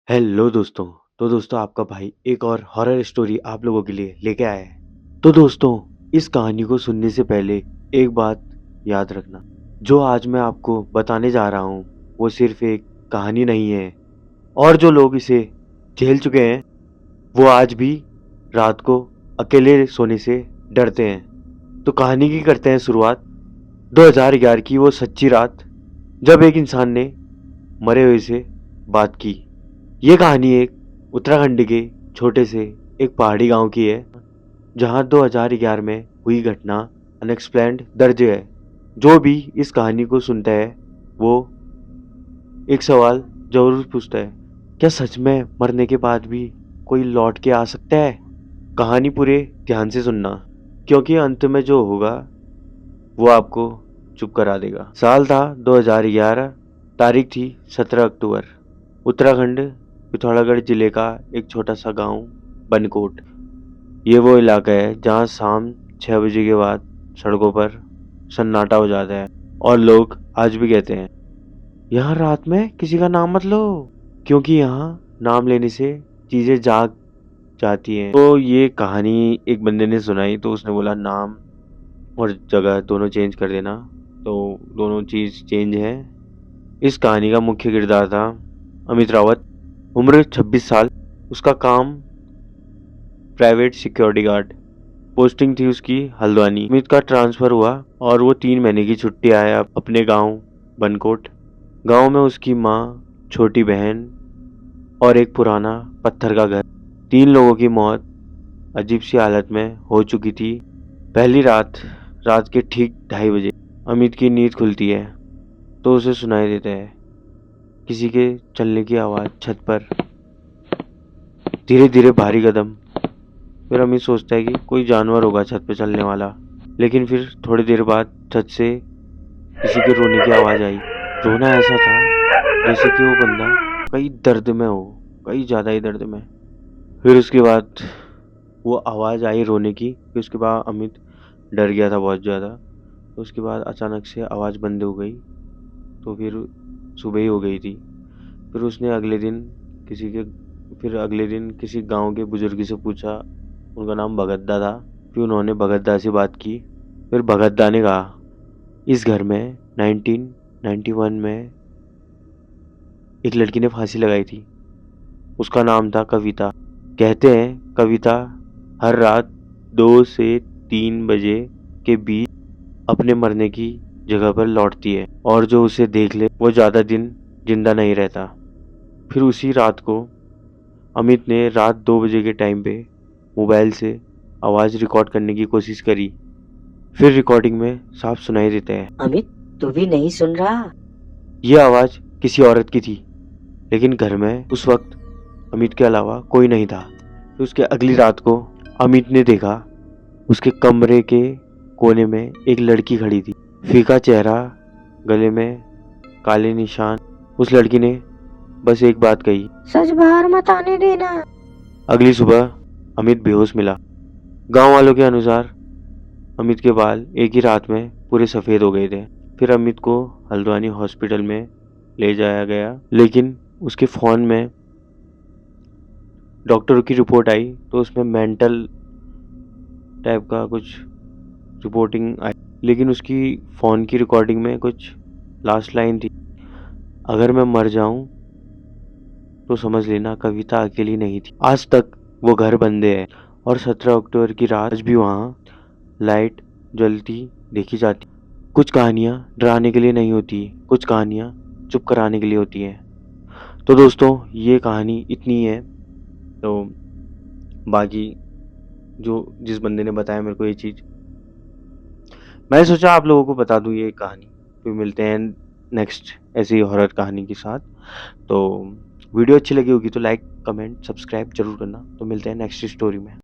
Hello दोस्तों। तो दोस्तों आपका भाई एक और हॉरर स्टोरी आप लोगों के लिए लेके आया है। तो दोस्तों इस कहानी को सुनने से पहले एक बात याद रखना, जो आज मैं आपको बताने जा रहा हूँ वो सिर्फ एक कहानी नहीं है। और जो लोग इसे झेल चुके हैं वो आज भी रात को अकेले सोने से डरते हैं। तो कहानी की करते हैं शुरुआत। 2011 की वो सच्ची रात जब एक इंसान ने मरे हुए से बात की। ये कहानी एक उत्तराखंड के छोटे से एक पहाड़ी गांव की है, जहां 2011 में हुई घटना अनएक्सप्लेन्ड दर्ज है। जो भी इस कहानी को सुनता है वो एक सवाल जरूर पूछता है, क्या सच में मरने के बाद भी कोई लौट के आ सकता है? कहानी पूरे ध्यान से सुनना, क्योंकि अंत में जो होगा वो आपको चुप करा देगा। साल था 2011, तारीख थी 17 अक्टूबर। उत्तराखंड पिथौरागढ़ जिले का एक छोटा सा गांव बनकोट। ये वो इलाका है जहां शाम 6 बजे के बाद सड़कों पर सन्नाटा हो जाता है और लोग आज भी कहते हैं, यहाँ रात में किसी का नाम मत लो, क्योंकि यहाँ नाम लेने से चीजें जाग जाती हैं। तो ये कहानी एक बंदे ने सुनाई, तो उसने बोला नाम और जगह दोनों चेंज कर देना। तो दोनों चीज चेंज है। इस कहानी का मुख्य किरदार था अमित रावत, उम्र 26 साल। उसका काम प्राइवेट सिक्योरिटी गार्ड, पोस्टिंग थी उसकी हल्द्वानी। अमित का ट्रांसफर हुआ और वो 3 महीने की छुट्टी आया अपने गांव बनकोट। गांव में उसकी माँ, छोटी बहन और एक पुराना पत्थर का घर। 3 लोगों की मौत अजीब सी हालत में हो चुकी थी। पहली रात, रात के ठीक 2:30 बजे अमित की नींद खुलती है तो उसे सुनाई देता है किसी के चलने की आवाज़ छत पर। धीरे धीरे भारी कदम। फिर अमित सोचता है कि कोई जानवर होगा छत पे चलने वाला। लेकिन फिर थोड़ी देर बाद छत से किसी के रोने की आवाज़ आई। रोना ऐसा था जैसे कि वो बंदा कई दर्द में हो, कई ज़्यादा ही दर्द में। फिर उसके बाद वो आवाज़ आई रोने की। फिर उसके बाद अमित डर गया था बहुत ज़्यादा। तो उसके बाद अचानक से आवाज़ बंद हो गई। तो फिर सुबह ही हो गई थी। फिर उसने अगले दिन किसी गांव के बुजुर्ग से पूछा। उनका नाम भगतदा था। फिर उन्होंने भगतदा से बात की। फिर भगतदा ने कहा, इस घर में 1991 में एक लड़की ने फांसी लगाई थी। उसका नाम था कविता। कहते हैं कविता हर रात 2 से 3 बजे के बीच अपने मरने की जगह पर लौटती है और जो उसे देख ले वो ज़्यादा दिन जिंदा नहीं रहता। फिर उसी रात को अमित ने रात 2 बजे के टाइम पे मोबाइल से आवाज़ रिकॉर्ड करने की कोशिश करी। फिर रिकॉर्डिंग में साफ सुनाई देता है, अमित तू भी नहीं सुन रहा? ये आवाज़ किसी औरत की थी, लेकिन घर में उस वक्त अमित के अलावा कोई नहीं था। फिर उसके अगली रात को अमित ने देखा उसके कमरे के कोने में एक लड़की खड़ी थी। फीका चेहरा, गले में काले निशान। उस लड़की ने बस एक बात कही, सच बाहर मत आने देना। अगली सुबह अमित बेहोश मिला। गांव वालों के अनुसार अमित के बाल एक ही रात में पूरे सफ़ेद हो गए थे। फिर अमित को हल्द्वानी हॉस्पिटल में ले जाया गया, लेकिन उसके फ़ोन में डॉक्टरों की रिपोर्ट आई तो उसमें मेंटल टाइप का कुछ रिपोर्टिंग आई। लेकिन उसकी फ़ोन की रिकॉर्डिंग में कुछ लास्ट लाइन थी, अगर मैं मर जाऊं तो समझ लेना कविता अकेली नहीं थी। आज तक वो घर बंद है और 17 अक्टूबर की रात आज भी वहाँ लाइट जलती देखी जाती। कुछ कहानियाँ डराने के लिए नहीं होती, कुछ कहानियाँ चुप कराने के लिए होती हैं। तो दोस्तों ये कहानी इतनी है। तो बाकी जो जिस बंदे ने बताया मेरे को ये चीज़, मैंने सोचा आप लोगों को बता दूँ ये कहानी। फिर मिलते हैं नेक्स्ट ऐसी ही हॉरर कहानी के साथ। तो वीडियो अच्छी लगी होगी तो लाइक, कमेंट, सब्सक्राइब जरूर करना। तो मिलते हैं नेक्स्ट स्टोरी में।